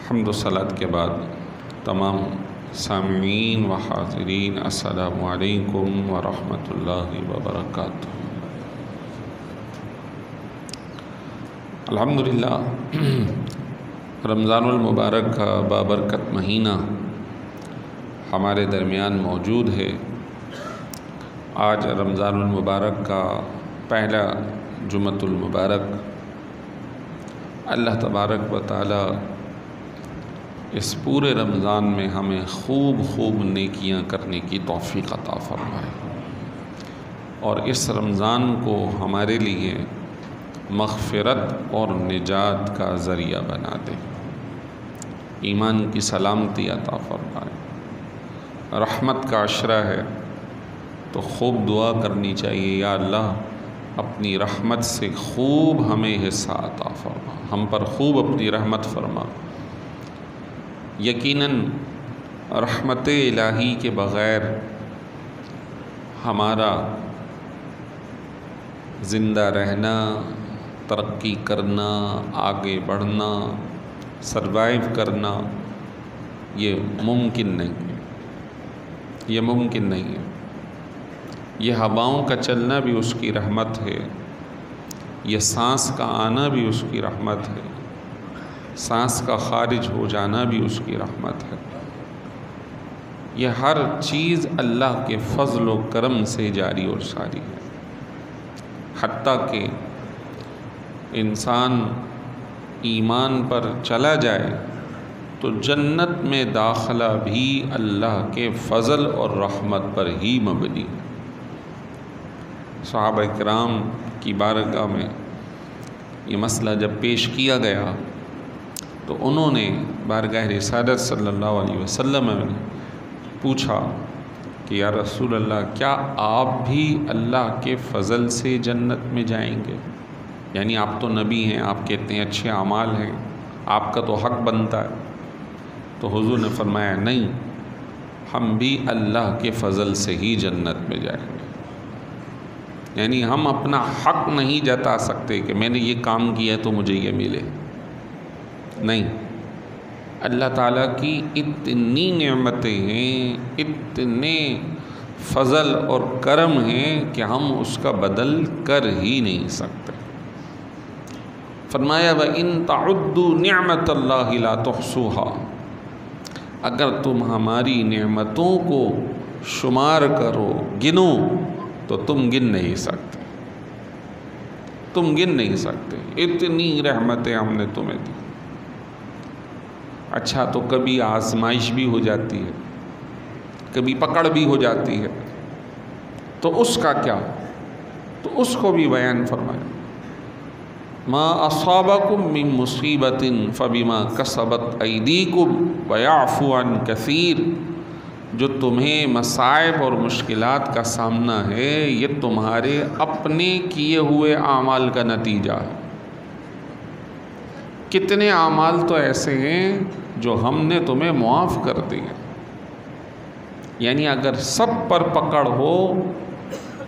حمد و صلات کے بعد تمام سامعین و حاضرین السلام علیکم ورحمۃ اللہ وبرکاتہ۔ الحمدللہ رمضان المبارک کا بابرکت مہینہ ہمارے درمیان موجود ہے۔ آج رمضان المبارک کا پہلا جمعۃ المبارک۔ اللہ تبارک و تعالی اس پورے رمضان میں ہمیں خوب نیکیاں کرنے کی توفیق عطا فرمائے اور اس رمضان کو ہمارے لیے مغفرت اور نجات کا ذریعہ بنا دے، ایمان کی سلامتی عطا فرمائے۔ رحمت کا عشرہ ہے تو خوب دعا کرنی چاہیے، یا اللہ اپنی رحمت سے خوب ہمیں حصہ عطا فرما، ہم پر خوب اپنی رحمت فرما۔ یقیناً رحمت الہی کے بغیر ہمارا زندہ رہنا، ترقی کرنا، آگے بڑھنا، سروائیو کرنا یہ ممکن نہیں ہے، یہ ممکن نہیں ہے۔ یہ ہواؤں کا چلنا بھی اس کی رحمت ہے، یہ سانس کا آنا بھی اس کی رحمت ہے، سانس کا خارج ہو جانا بھی اس کی رحمت ہے۔ یہ ہر چیز اللہ کے فضل و کرم سے جاری اور ساری ہے، حتیٰ کہ انسان ایمان پر چلا جائے تو جنت میں داخلہ بھی اللہ کے فضل اور رحمت پر ہی مبنی ہے۔ صحابہ کرام کی بارگاہ میں یہ مسئلہ جب پیش کیا گیا تو انہوں نے بارگاہ رسالت صلی اللہ علیہ وسلم میں پوچھا کہ یا رسول اللہ، کیا آپ بھی اللہ کے فضل سے جنت میں جائیں گے؟ یعنی آپ تو نبی ہیں، آپ کے اتنے اچھے اعمال ہیں، آپ کا تو حق بنتا ہے۔ تو حضور نے فرمایا نہیں، ہم بھی اللہ کے فضل سے ہی جنت میں جائیں گے۔ یعنی ہم اپنا حق نہیں جتا سکتے کہ میں نے یہ کام کیا تو مجھے یہ ملے، نہیں۔ اللہ تعالیٰ کی اتنی نعمتیں ہیں، اتنے فضل اور کرم ہیں کہ ہم اس کا بدل کر ہی نہیں سکتے۔ فرمایا وَإِن تَعُدُّوا نِعْمَةَ اللَّهِ لَا تُحْصُوهَا، اگر تم ہماری نعمتوں کو شمار کرو، گنو، تو تم گن نہیں سکتے، تم گن نہیں سکتے، اتنی رحمتیں ہم نے تمہیں دی۔ اچھا، تو کبھی آزمائش بھی ہو جاتی ہے، کبھی پکڑ بھی ہو جاتی ہے، تو اس کا کیا؟ تو اس کو بھی بیان فرمایا، ما اصابکم من مصیبت فبما کسبت ایدیکم ویعفو عن کثیر، جو تمہیں مصائب اور مشکلات کا سامنا ہے یہ تمہارے اپنے کیے ہوئے اعمال کا نتیجہ ہے۔ کتنے اعمال تو ایسے ہیں جو ہم نے تمہیں معاف کر دیے۔ یعنی اگر سب پر پکڑ ہو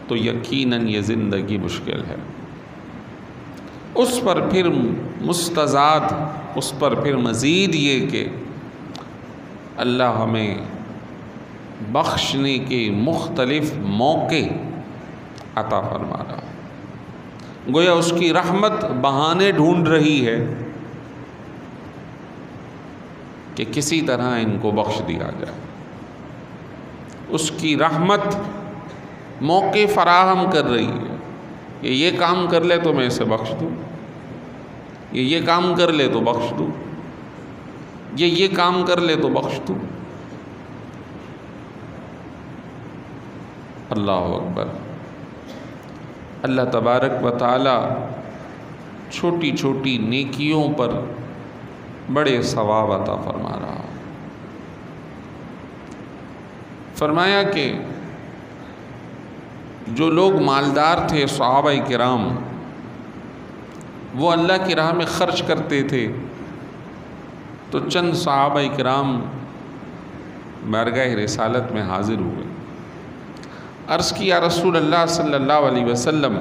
تو یقیناً یہ زندگی مشکل ہے، اس پر پھر مستزاد، اس پر پھر مزید یہ کہ اللہ ہمیں بخشنے کے مختلف موقع عطا فرما رہا ہے، گویا اس کی رحمت بہانے ڈھونڈ رہی ہے کہ کسی طرح ان کو بخش دیا جائے۔ اس کی رحمت موقع فراہم کر رہی ہے کہ یہ کام کر لے تو میں اسے بخش دوں، یہ کام کر لے تو بخش دوں، یہ کام کر لے تو بخش دوں۔ اللہ اکبر۔ اللہ تبارک و تعالی چھوٹی چھوٹی نیکیوں پر بڑے ثواب عطا فرما رہا۔ فرمایا کہ جو لوگ مالدار تھے صحابہ کرام، وہ اللہ کی راہ میں خرچ کرتے تھے، تو چند صحابہ کرام بارگاہ رسالت میں حاضر ہوئے، عرض کی یا رسول اللہ صلی اللہ علیہ وسلم،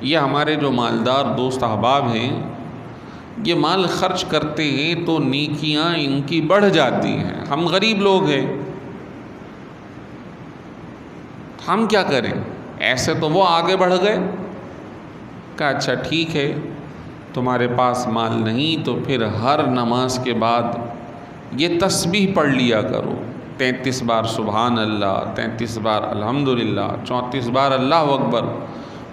یہ ہمارے جو مالدار دوست احباب ہیں یہ مال خرچ کرتے ہیں تو نیکیاں ان کی بڑھ جاتی ہیں. ہم غریب لوگ ہیں، ہم کیا کریں؟ ایسے تو وہ آگے بڑھ گئے. کہا اچھا ٹھیک ہے، تمہارے پاس مال نہیں تو پھر ہر نماز کے بعد یہ تسبیح پڑھ لیا کرو. 33 بار سبحان اللہ، 33 بار الحمدللہ، 34 بار اللہ اکبر،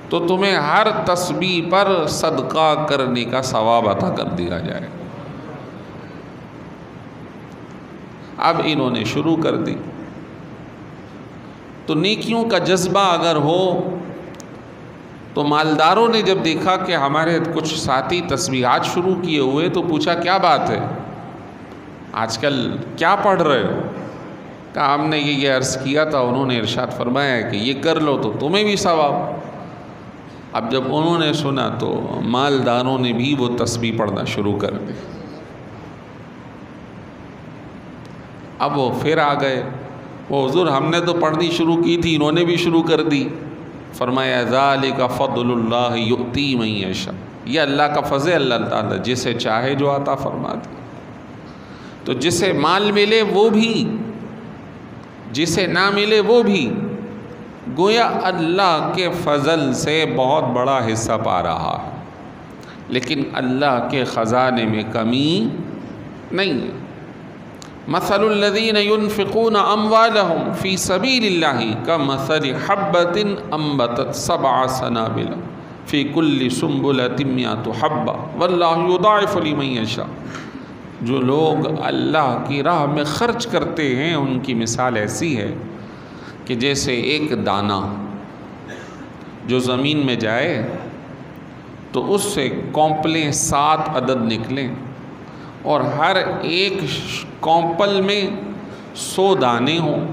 تو تمہیں ہر تسبیح پر صدقہ کرنے کا ثواب عطا کر دیا جائے. اب انہوں نے شروع کر دی. تو نیکیوں کا جذبہ اگر ہو تو مالداروں نے جب دیکھا کہ ہمارے کچھ ساتھی تسبیحات شروع کیے ہوئے تو پوچھا کیا بات ہے، آج کل کیا پڑھ رہے ہو؟ کہا ہم نے یہ عرض کیا تھا، انہوں نے ارشاد فرمایا کہ یہ کر لو تو تمہیں بھی ثواب. اب جب انہوں نے سنا تو مالداروں نے بھی وہ تسبیح پڑھنا شروع کر دی. اب وہ پھر آ گئے، وہ حضور ہم نے تو پڑھنی شروع کی تھی، انہوں نے بھی شروع کر دی. فرمایا ذالک فضل اللہ یؤتی من یشاء، یہ اللہ کا فضل، اللہ تعالیٰ جسے چاہے جو عطا فرما دے. تو جسے مال ملے وہ بھی، جسے نہ ملے وہ بھی، گویا اللہ کے فضل سے بہت بڑا حصہ پا رہا ہے، لیکن اللہ کے خزانے میں کمی نہیں ہے. مثل الذین ينفقون اموالهم فی سبیل اللہ کمثل حبۃ انبتت 7 سنابل فی کل سنبلۃ 100 حبۃ واللہ یضاعف لمن یشاء. جو لوگ اللہ کی راہ میں خرچ کرتے ہیں ان کی مثال ایسی ہے کہ جیسے ایک دانہ جو زمین میں جائے تو اس سے کونپلیں 7 عدد نکلیں اور ہر ایک کونپل میں 100 دانے ہوں،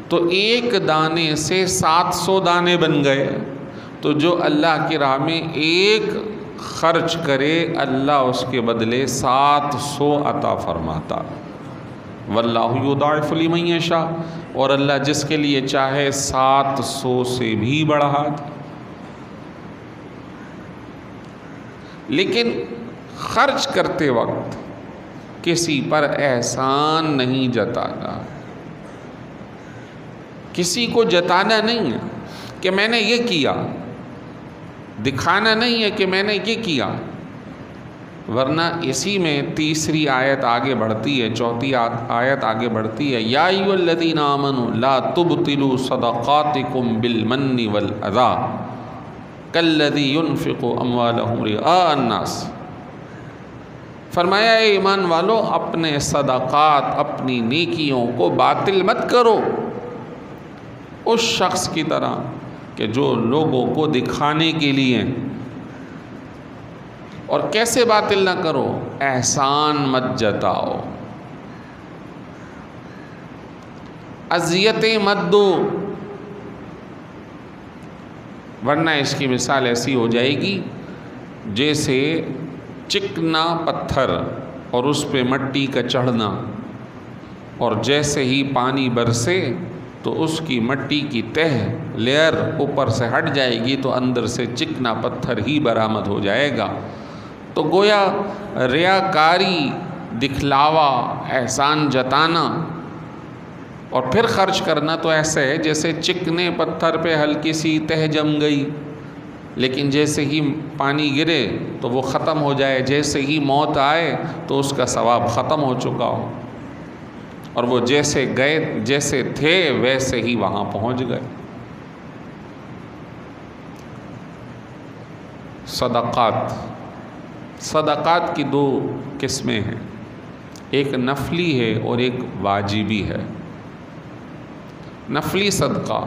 تو ایک دانے سے 700 دانے بن گئے. تو جو اللہ کی راہ میں ایک خرچ کرے اللہ اس کے بدلے 700 عطا فرماتا. واللہ یضاعف لمن یشاء، اور اللہ جس کے لیے چاہے 700 سے بھی بڑھا دے. لیکن خرچ کرتے وقت کسی پر احسان نہیں جتانا، کسی کو جتانا نہیں ہے کہ میں نے یہ کیا، دکھانا نہیں ہے کہ میں نے یہ کیا. ورنہ اسی میں تیسری آیت آگے بڑھتی ہے، چوتھی آیت آگے بڑھتی ہے، یا ایھا الذین آمنوا لا تبطلوا صدقاتکم بالمن والاذی کالذی ينفق اموالہ رئاء الناس. فرمایا اے ایمان والو، اپنے صدقات، اپنی نیکیوں کو باطل مت کرو اس شخص کی طرح کہ جو لوگوں کو دکھانے کے لیے. اور کیسے باطل نہ کرو؟ احسان مت جتاؤ، اذیتیں مت دو، ورنہ اس کی مثال ایسی ہو جائے گی جیسے چکنا پتھر اور اس پہ مٹی کا چڑھنا، اور جیسے ہی پانی برسے تو اس کی مٹی کی تہ لیئر اوپر سے ہٹ جائے گی تو اندر سے چکنا پتھر ہی برآمد ہو جائے گا. تو گویا ریاکاری، دکھلاوا، احسان جتانا اور پھر خرچ کرنا تو ایسے ہے جیسے چکنے پتھر پہ ہلکی سی تہ جم گئی، لیکن جیسے ہی پانی گرے تو وہ ختم ہو جائے، جیسے ہی موت آئے تو اس کا ثواب ختم ہو چکا ہو، اور وہ جیسے گئے، جیسے تھے ویسے ہی وہاں پہنچ گئے. صدقات کی 2 قسمیں ہیں، ایک نفلی ہے اور ایک واجبی ہے. نفلی صدقہ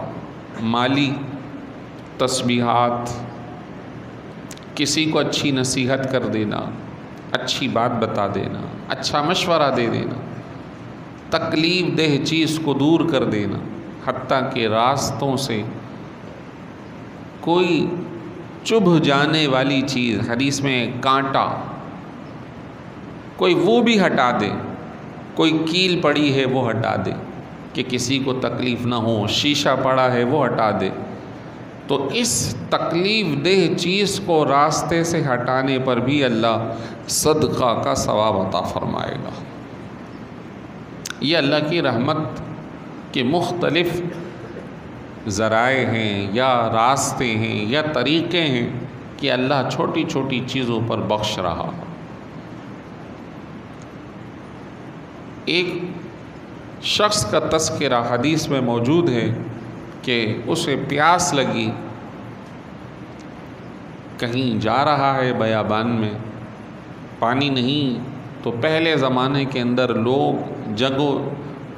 مالی، تسبیحات، کسی کو اچھی نصیحت کر دینا، اچھی بات بتا دینا، اچھا مشورہ دے دینا، تکلیف دہ چیز کو دور کر دینا، حتیٰ کہ راستوں سے کوئی چبھ جانے والی چیز، حدیث میں کانٹا، کوئی وہ بھی ہٹا دے، کوئی کیل پڑی ہے وہ ہٹا دے کہ کسی کو تکلیف نہ ہو، شیشہ پڑا ہے وہ ہٹا دے. تو اس تکلیف دہ چیز کو راستے سے ہٹانے پر بھی اللہ صدقہ کا ثواب عطا فرمائے گا۔ یہ اللہ کی رحمت کے مختلف ذرائع ہیں یا راستے ہیں یا طریقے ہیں کہ اللہ چھوٹی چھوٹی چیزوں پر بخش رہا۔ ایک شخص کا تذکرہ حدیث میں موجود ہے کہ اسے پیاس لگی، کہیں جا رہا ہے بیابان میں، پانی نہیں، تو پہلے زمانے کے اندر لوگ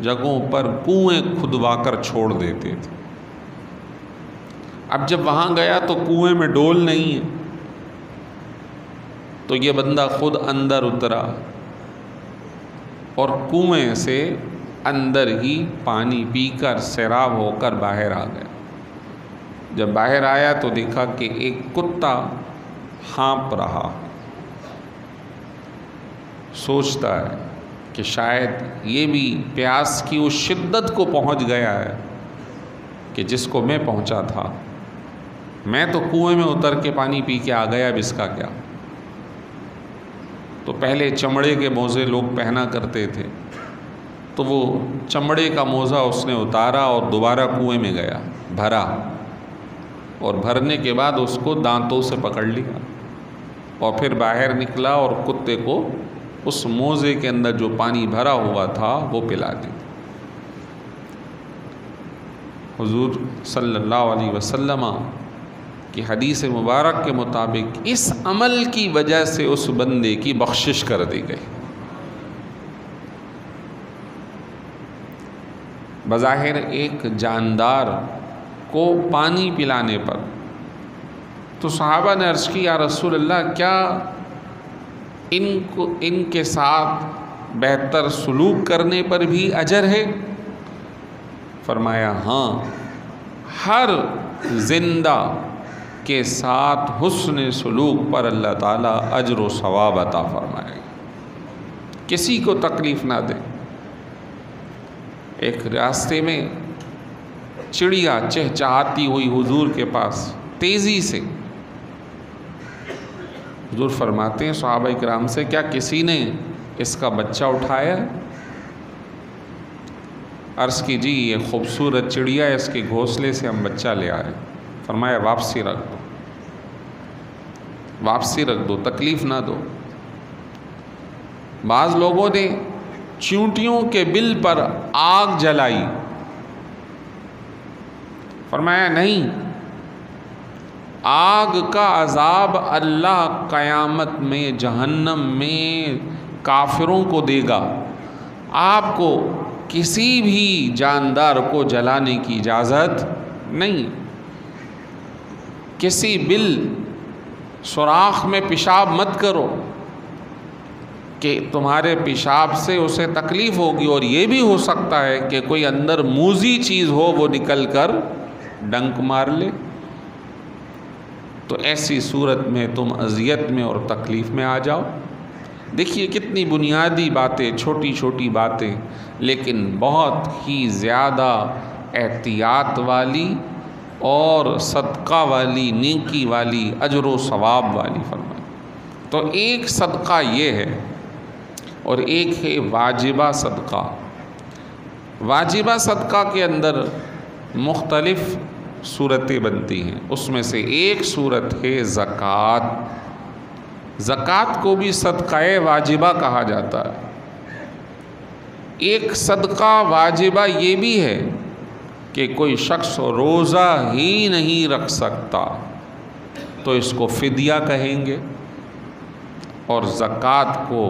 جگہوں پر کنویں کھدوا کر چھوڑ دیتے تھے۔ اب جب وہاں گیا تو کنویں میں ڈول نہیں ہے، تو یہ بندہ خود اندر اترا اور کنویں سے اندر ہی پانی پی کر سیراب ہو کر باہر آ گیا۔ جب باہر آیا تو دیکھا کہ ایک کتا ہانپ رہا، سوچتا ہے کہ شاید یہ بھی پیاس کی اس شدت کو پہنچ گیا ہے کہ جس کو میں پہنچا تھا، میں تو کنویں میں اتر کے پانی پی کے آ گیا، اب اس کا کیا؟ تو پہلے چمڑے کے موزے لوگ پہنا کرتے تھے، تو وہ چمڑے کا موزہ اس نے اتارا اور دوبارہ کنویں میں گیا، بھرا، اور بھرنے کے بعد اس کو دانتوں سے پکڑ لیا اور پھر باہر نکلا اور کتے کو اس موزے کے اندر جو پانی بھرا ہوا تھا وہ پلا دی۔ حضور صلی اللہ علیہ وسلم کی حدیث مبارک کے مطابق اس عمل کی وجہ سے اس بندے کی بخشش کر دی گئی۔ بظاہر ایک جاندار کو پانی پلانے پر تو صحابہ نے عرض کی، یا رسول اللہ کیا ان کے ساتھ بہتر سلوک کرنے پر بھی اجر ہے؟ فرمایا ہاں، ہر زندہ کے ساتھ حسن سلوک پر اللہ تعالیٰ اجر و ثواب عطا فرمائے گا، کسی کو تکلیف نہ دے۔ ایک راستے میں چڑیا چہچہاتی ہوئی حضور کے پاس تیزی سے، حضور فرماتے ہیں صحابہ کرام سے، کیا کسی نے اس کا بچہ اٹھایا؟ عرض کی جی یہ خوبصورت چڑیا ہے، اس کے گھونسلے سے ہم بچہ لے آئے۔ فرمایا واپسی رکھ دو، واپسی رکھ دو، تکلیف نہ دو۔ بعض لوگوں نے چیونٹیوں کے بل پر آگ جلائی، فرمایا نہیں، آگ کا عذاب اللہ قیامت میں جہنم میں کافروں کو دے گا، آپ کو کسی بھی جاندار کو جلانے کی اجازت نہیں۔ کسی بل سوراخ میں پیشاب مت کرو کہ تمہارے پیشاب سے اسے تکلیف ہوگی، اور یہ بھی ہو سکتا ہے کہ کوئی اندر موذی چیز ہو وہ نکل کر ڈنک مار لے، تو ایسی صورت میں تم اذیت میں اور تکلیف میں آ جاؤ۔ دیکھیے کتنی بنیادی باتیں، چھوٹی چھوٹی باتیں، لیکن بہت ہی زیادہ احتیاط والی اور صدقہ والی، نیکی والی، اجر و ثواب والی فرمائی۔ تو ایک صدقہ یہ ہے، اور ایک ہے واجبہ صدقہ۔ واجبہ صدقہ کے اندر مختلف صورتیں بنتی ہیں، اس میں سے ایک صورت ہے زکوٰۃ۔ زکوٰۃ کو بھی صدقہ واجبہ کہا جاتا ہے۔ ایک صدقہ واجبہ یہ بھی ہے کہ کوئی شخص روزہ ہی نہیں رکھ سکتا تو اس کو فدیہ کہیں گے، اور زکوٰۃ کو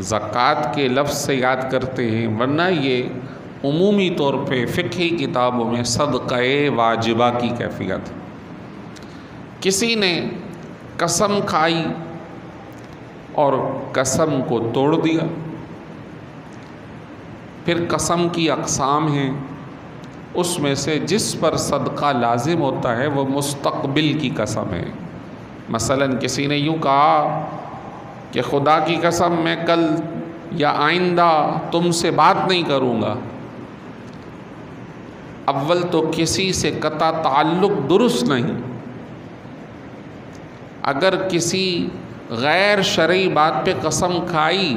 زکوٰۃ کے لفظ سے یاد کرتے ہیں، ورنہ یہ عمومی طور پہ فقہی کتابوں میں صدقہ واجبہ کی کیفیت ہے۔ کسی نے قسم کھائی اور قسم کو توڑ دیا، پھر قسم کی اقسام ہیں، اس میں سے جس پر صدقہ لازم ہوتا ہے وہ مستقبل کی قسم ہے۔ مثلا کسی نے یوں کہا کہ خدا کی قسم میں کل یا آئندہ تم سے بات نہیں کروں گا، اول تو کسی سے قطع تعلق درست نہیں. اگر کسی غیر شرعی بات پہ قسم کھائی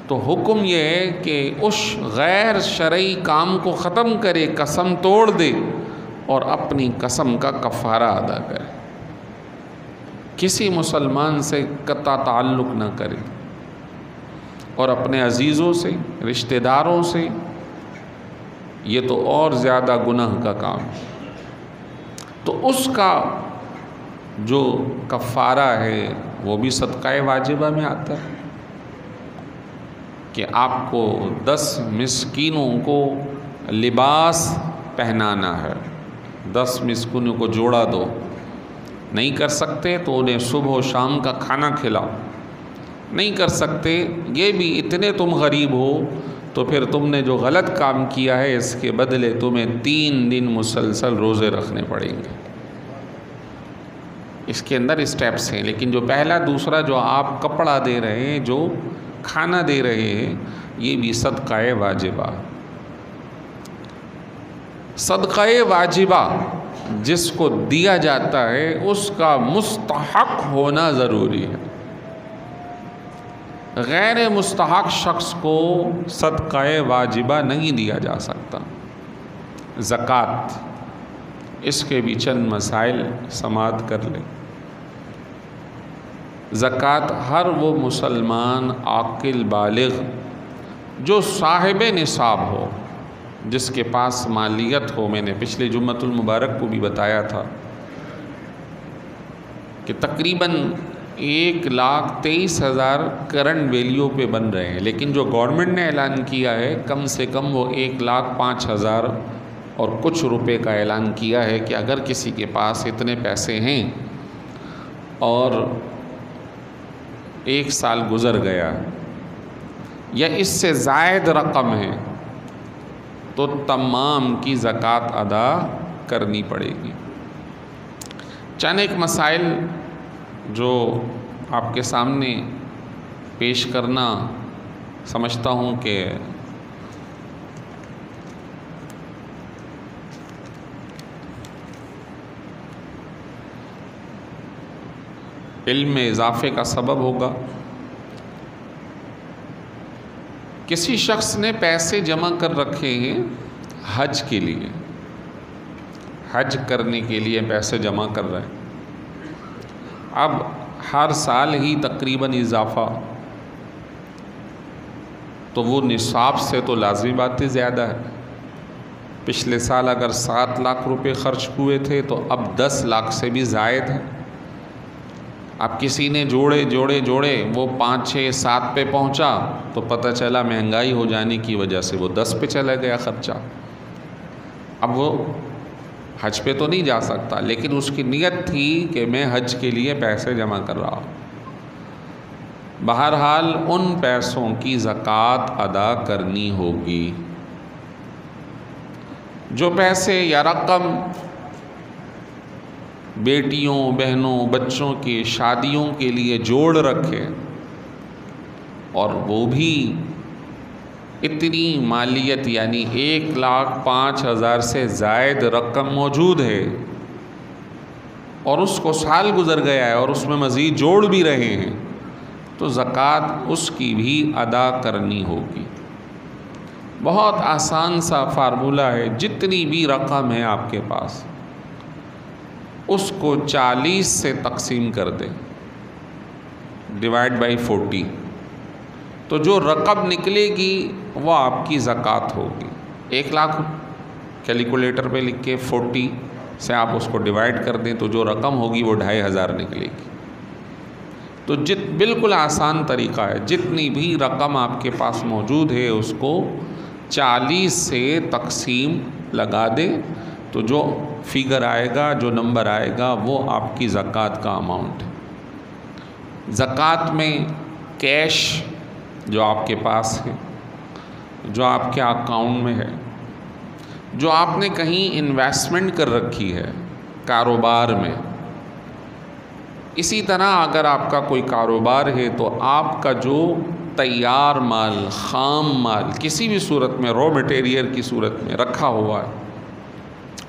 تو حکم یہ ہے کہ اس غیر شرعی کام کو ختم کرے، قسم توڑ دے اور اپنی قسم کا کفارہ ادا کرے. کسی مسلمان سے قطع تعلق نہ کرے، اور اپنے عزیزوں سے، رشتہ داروں سے یہ تو اور زیادہ گناہ کا کام ہے. تو اس کا جو کفارہ ہے وہ بھی صدقہ واجبہ میں آتا ہے کہ آپ کو 10 مسکینوں کو لباس پہنانا ہے، 10 مسکینوں کو جوڑا دو. نہیں کر سکتے تو انہیں صبح و شام کا کھانا کھلاؤ. نہیں کر سکتے، یہ بھی اتنے تم غریب ہو تو پھر تم نے جو غلط کام کیا ہے اس کے بدلے تمہیں 3 دن مسلسل روزے رکھنے پڑیں گے. اس کے اندر اسٹیپس ہیں، لیکن جو پہلا دوسرا جو آپ کپڑا دے رہے ہیں، جو کھانا دے رہے ہیں، یہ بھی صدقہ واجبہ. صدقہ واجبہ جس کو دیا جاتا ہے اس کا مستحق ہونا ضروری ہے. غیر مستحق شخص کو صدقہ واجبہ نہیں دیا جا سکتا. زکوٰۃ، اس کے بھی چند مسائل سماعت کر لیں. زکوٰۃ ہر وہ مسلمان عاقل بالغ جو صاحب نصاب ہو، جس کے پاس مالیت ہو. میں نے پچھلے جمعۃ المبارک کو بھی بتایا تھا کہ تقریباً 1,23,000 کرنٹ ویلیو پہ بن رہے ہیں، لیکن جو گورنمنٹ نے اعلان کیا ہے کم سے کم وہ 1,05,000 اور کچھ روپے کا اعلان کیا ہے کہ اگر کسی کے پاس اتنے پیسے ہیں اور 1 سال گزر گیا یا اس سے زائد رقم ہے تو تمام کی زکوٰۃ ادا کرنی پڑے گی. چند ایک مسائل جو آپ کے سامنے پیش کرنا سمجھتا ہوں کہ علم میں اضافے کا سبب ہوگا. کسی شخص نے پیسے جمع کر رکھے ہیں حج کے لیے، حج کرنے کے لیے پیسے جمع کر رہے ہیں. اب ہر سال ہی تقریباً اضافہ، تو وہ نصاب سے تو لازمی بات زیادہ ہے. پچھلے سال اگر 7 لاکھ روپے خرچ ہوئے تھے تو اب 10 لاکھ سے بھی زائد ہے. اب کسی نے جوڑے وہ 5 6 7 پہ پہنچا تو پتہ چلا مہنگائی ہو جانے کی وجہ سے وہ 10 پہ چلا گیا خرچہ. اب وہ حج پہ تو نہیں جا سکتا، لیکن اس کی نیت تھی کہ میں حج کے لیے پیسے جمع کر رہا ہوں. بہرحال ان پیسوں کی زکوٰۃ ادا کرنی ہوگی. جو پیسے یا رقم بیٹیوں، بہنوں، بچوں کی شادیوں کے لیے جوڑ رکھے اور وہ بھی اتنی مالیت یعنی 1,05,000 سے زائد رقم موجود ہے اور اس کو سال گزر گیا ہے اور اس میں مزید جوڑ بھی رہے ہیں، تو زکوٰۃ اس کی بھی ادا کرنی ہوگی. بہت آسان سا فارمولہ ہے. جتنی بھی رقم ہے آپ کے پاس اس کو 40 سے تقسیم کر دیں، ڈیوائڈ بائی 40. تو جو رقم نکلے گی وہ آپ کی زکوٰۃ ہوگی. 1 لاکھ کیلکولیٹر پہ لکھ کے 40 سے آپ اس کو ڈیوائڈ کر دیں تو جو رقم ہوگی وہ 2,500 نکلے گی. تو بالکل آسان طریقہ ہے. جتنی بھی رقم آپ کے پاس موجود ہے اس کو 40 سے تقسیم لگا دیں تو جو فگر آئے گا، جو نمبر آئے گا وہ آپ کی زکوٰۃ کا اماؤنٹ ہے. زکوٰۃ میں کیش جو آپ کے پاس ہے، جو آپ کے اکاؤنٹ میں ہے، جو آپ نے کہیں انویسٹمنٹ کر رکھی ہے کاروبار میں. اسی طرح اگر آپ کا کوئی کاروبار ہے تو آپ کا جو تیار مال، خام مال کسی بھی صورت میں، را مٹیریل کی صورت میں رکھا ہوا ہے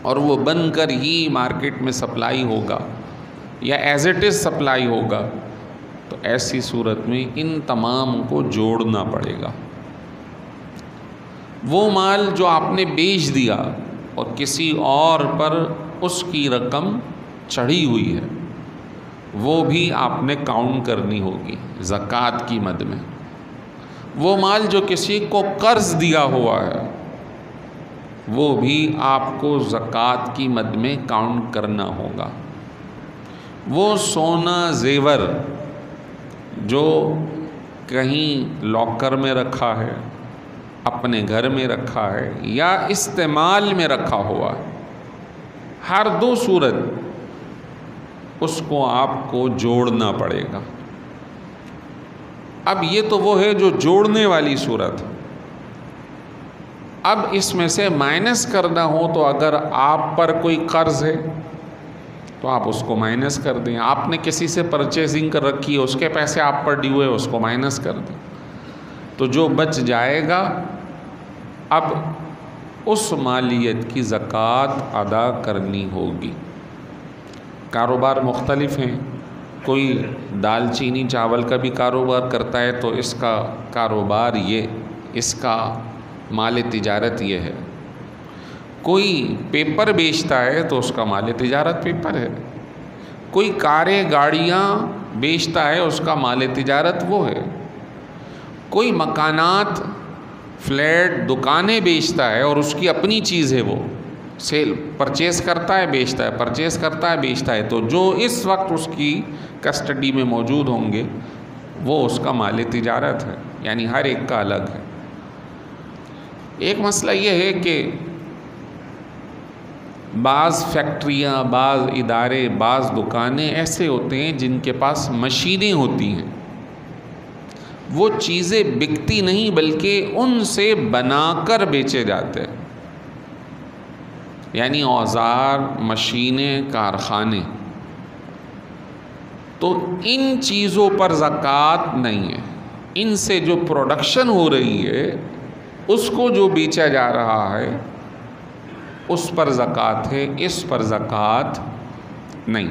اور وہ بن کر ہی مارکیٹ میں سپلائی ہوگا یا ایز اٹ از سپلائی ہوگا، تو ایسی صورت میں ان تمام کو جوڑنا پڑے گا۔ وہ مال جو آپ نے بیچ دیا اور کسی اور پر اس کی رقم چڑھی ہوئی ہے، وہ بھی آپ نے کاؤنٹ کرنی ہوگی زکوٰۃ کی مد میں۔ وہ مال جو کسی کو قرض دیا ہوا ہے، وہ بھی آپ کو زکوٰۃ کی مد میں کاؤنٹ کرنا ہوگا۔ وہ سونا زیور جو کہیں لاکر میں رکھا ہے، اپنے گھر میں رکھا ہے یا استعمال میں رکھا ہوا ہے، ہر دو صورت اس کو آپ کو جوڑنا پڑے گا۔ اب یہ تو وہ ہے جو جوڑنے والی صورت۔ اب اس میں سے مائنس کرنا ہو تو اگر آپ پر کوئی قرض ہے تو آپ اس کو مائنس کر دیں، آپ نے کسی سے پرچیزنگ کر رکھی ہے، اس کے پیسے آپ پر ڈیو ہے، اس کو مائنس کر دیں، تو جو بچ جائے گا اب اس مالیت کی زکوٰۃ ادا کرنی ہوگی۔ کاروبار مختلف ہیں، کوئی دال چینی چاول کا بھی کاروبار کرتا ہے تو اس کا کاروبار یہ، اس کا مال تجارت یہ ہے۔ کوئی پیپر بیچتا ہے تو اس کا مال تجارت پیپر ہے۔ کوئی کاریں گاڑیاں بیچتا ہے، اس کا مال تجارت وہ ہے۔ کوئی مکانات، فلیٹ، دکانیں بیچتا ہے اور اس کی اپنی چیز ہے، وہ سیل پرچیز کرتا ہے بیچتا ہے، پرچیز کرتا ہے بیچتا ہے، تو جو اس وقت اس کی کسٹڈی میں موجود ہوں گے وہ اس کا مال تجارت ہے، یعنی ہر ایک کا الگ ہے۔ ایک مسئلہ یہ ہے کہ بعض فیکٹریاں، بعض ادارے، بعض دکانیں ایسے ہوتے ہیں جن کے پاس مشینیں ہوتی ہیں، وہ چیزیں بکتی نہیں بلکہ ان سے بنا کر بیچے جاتے ہیں، یعنی اوزار، مشینیں، کارخانے۔ تو ان چیزوں پر زکوٰۃ نہیں ہے، ان سے جو پروڈکشن ہو رہی ہے، اس کو جو بیچا جا رہا ہے اس پر زکوٰۃ ہے، اس پر زکوٰۃ نہیں۔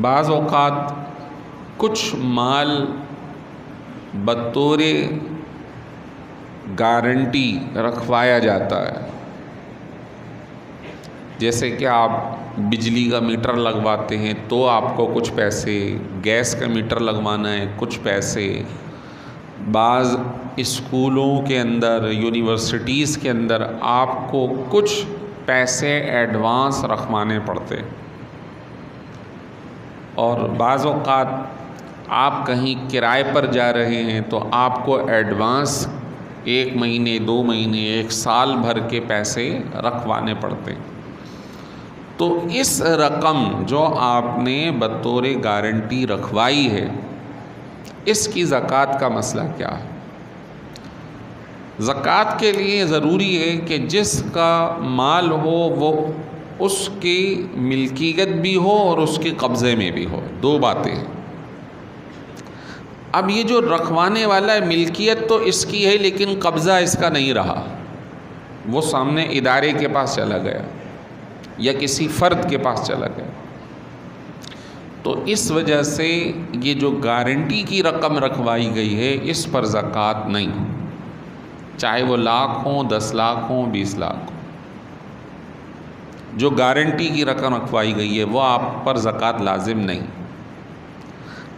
بعض اوقات کچھ مال بطور گارنٹی رکھوایا جاتا ہے، جیسے کہ آپ بجلی کا میٹر لگواتے ہیں تو آپ کو کچھ پیسے، گیس کا میٹر لگوانا ہے کچھ پیسے، بعض اسکولوں کے اندر، یونیورسٹیز کے اندر آپ کو کچھ پیسے ایڈوانس رکھوانے پڑتے، اور بعض اوقات آپ کہیں کرائے پر جا رہے ہیں تو آپ کو ایڈوانس 1 مہینے، 2 مہینے، 1 سال بھر کے پیسے رکھوانے پڑتے۔ تو اس رقم جو آپ نے بطور گارنٹی رکھوائی ہے، اس کی زکوٰۃ کا مسئلہ کیا ہے؟ زکوٰۃ کے لیے ضروری ہے کہ جس کا مال ہو وہ اس کی ملکیت بھی ہو اور اس کے قبضے میں بھی ہو، 2 باتیں ہیں۔ اب یہ جو رکھوانے والا ہے، ملکیت تو اس کی ہے لیکن قبضہ اس کا نہیں رہا، وہ سامنے ادارے کے پاس چلا گیا یا کسی فرد کے پاس چلا گیا، تو اس وجہ سے یہ جو گارنٹی کی رقم رکھوائی گئی ہے اس پر زکوٰۃ نہیں، چاہے وہ لاکھ ہوں، 10 لاکھ ہوں، 20 لاکھ ہوں۔ جو گارنٹی کی رقم رکھوائی گئی ہے وہ آپ پر زکوٰۃ لازم نہیں۔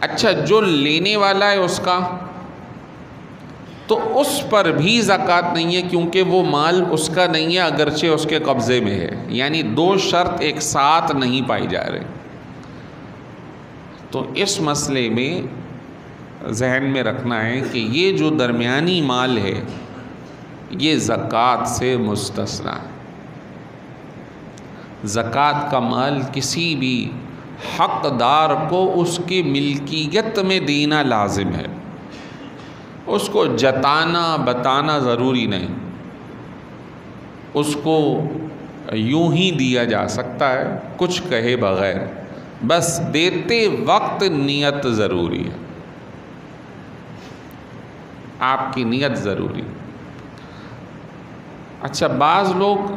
اچھا، جو لینے والا ہے اس کا، تو اس پر بھی زکوٰۃ نہیں ہے کیونکہ وہ مال اس کا نہیں ہے اگرچہ اس کے قبضے میں ہے، یعنی 2 شرط ایک ساتھ نہیں پائی جا رہے۔ تو اس مسئلے میں ذہن میں رکھنا ہے کہ یہ جو درمیانی مال ہے یہ زکوٰۃ سے مستثنی ہے۔ زکوٰۃ کا مال کسی بھی حقدار کو اس کی ملکیت میں دینا لازم ہے، اس کو جتانا بتانا ضروری نہیں، اس کو یوں ہی دیا جا سکتا ہے کچھ کہے بغیر، بس دیتے وقت نیت ضروری ہے، آپ کی نیت ضروری ہے۔ اچھا، بعض لوگ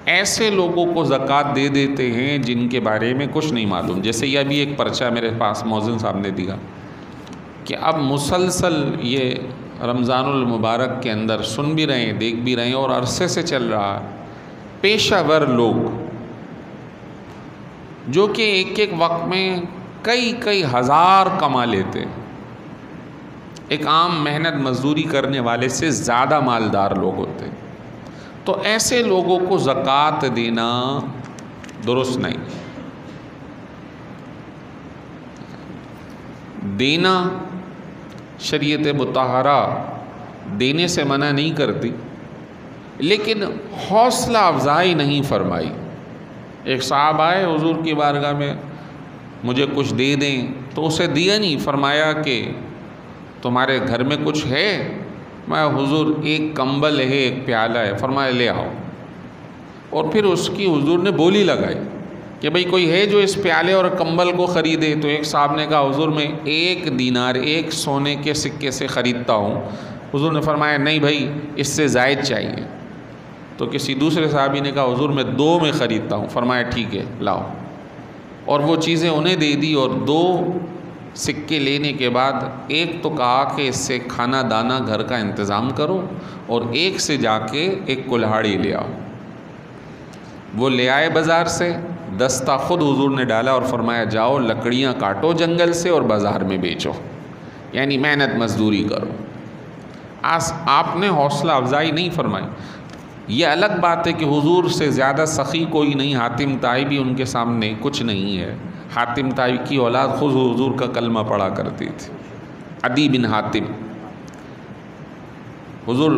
ایسے لوگوں کو زکوٰۃ دے دیتے ہیں جن کے بارے میں کچھ نہیں معلوم. جیسے یہ ابھی ایک پرچہ میرے پاس مؤذن صاحب نے دیا کہ اب مسلسل یہ رمضان المبارک کے اندر سن بھی رہے ہیں، دیکھ بھی رہے ہیں اور عرصے سے چل رہا ہے، پیشہ ور لوگ جو کہ ایک ایک وقت میں کئی ہزار کما لیتے، ایک عام محنت مزدوری کرنے والے سے زیادہ مالدار لوگ ہوتے، تو ایسے لوگوں کو زکوٰۃ دینا درست نہیں. دینا شریعت مطہرہ دینے سے منع نہیں کرتی، لیکن حوصلہ افزائی نہیں فرمائی. ایک صاحب آئے حضور کی بارگاہ میں، مجھے کچھ دے دیں، تو اسے دیا نہیں، فرمایا کہ تمہارے گھر میں کچھ ہے؟ میں حضور ایک کمبل ہے، ایک پیالہ ہے. فرمایا لے آؤ. اور پھر اس کی حضور نے بولی لگائی کہ بھئی کوئی ہے جو اس پیالے اور کمبل کو خریدے؟ تو ایک صاحب نے کہا حضور میں 1 دینار، 1 سونے کے سکے سے خریدتا ہوں. حضور نے فرمایا نہیں بھائی، اس سے زائد چاہیے. تو کسی دوسرے صحابی نے کہا حضور میں 2 میں خریدتا ہوں. فرمایا ٹھیک ہے لاؤ. اور وہ چیزیں انہیں دے دی، اور 2 سکے لینے کے بعد ایک تو کہا کہ اس سے کھانا دانا گھر کا انتظام کرو، اور ایک سے جا کے ایک کلہاڑی لے آؤ. وہ لے آئے بازار سے، دستہ خود حضور نے ڈالا اور فرمایا جاؤ لکڑیاں کاٹو جنگل سے اور بازار میں بیچو، یعنی محنت مزدوری کرو. آپ نے حوصلہ افزائی نہیں فرمائی. یہ الگ بات ہے کہ حضور سے زیادہ سخی کوئی نہیں. حاتم طائی بھی ان کے سامنے کچھ نہیں ہے. حاتم طائی کی اولاد خود حضور کا کلمہ پڑھا کرتی تھی، عدی بن حاتم. حضور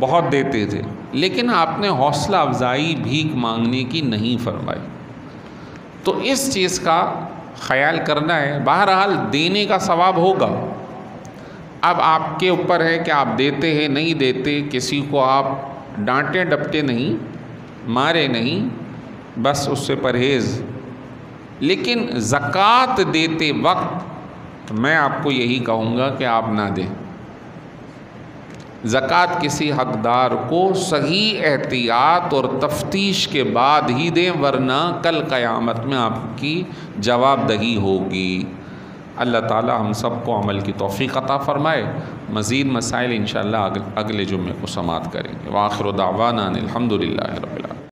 بہت دیتے تھے، لیکن آپ نے حوصلہ افزائی بھیک مانگنے کی نہیں فرمائی. تو اس چیز کا خیال کرنا ہے. بہرحال دینے کا ثواب ہوگا. اب آپ کے اوپر ہے کہ آپ دیتے ہیں نہیں دیتے. کسی کو آپ ڈانٹے ڈپٹے نہیں، مارے نہیں، بس اس سے پرہیز. لیکن زکوٰۃ دیتے وقت میں آپ کو یہی کہوں گا کہ آپ نہ دیں. زکوٰۃ کسی حقدار کو صحیح احتیاط اور تفتیش کے بعد ہی دیں، ورنہ کل قیامت میں آپ کی جواب دہی ہوگی. اللہ تعالی ہم سب کو عمل کی توفیق عطا فرمائے. مزید مسائل انشاءاللہ اگلے جمعے کو سماعت کریں گے. وآخر دعوانا الحمدللہ رب العالمین.